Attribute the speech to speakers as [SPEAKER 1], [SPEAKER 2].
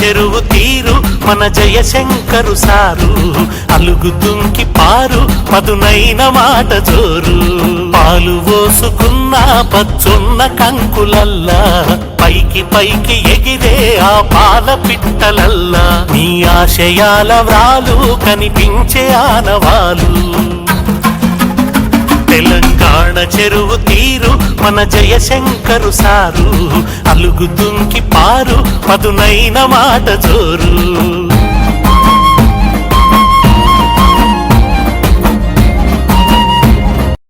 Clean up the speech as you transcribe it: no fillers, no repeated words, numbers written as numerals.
[SPEAKER 1] చెరువు తీరు మన జయశంకరు సారు, అలుగు దుంకి పారు పదునైన మాట జోరు. పాలు పోసుకున్న పచ్చున్న కంకులల్లా, పైకి పైకి ఎగిరే ఆ పాల పిట్టలల్లా, నీ ఆశయాల వ్రాలు కనిపించే ఆనవాలు. తెలంగాణ చెరువు తీరు మన జయశంకరు సారు, అలుగు దుంకి పారు పదునైన మాట జోరు.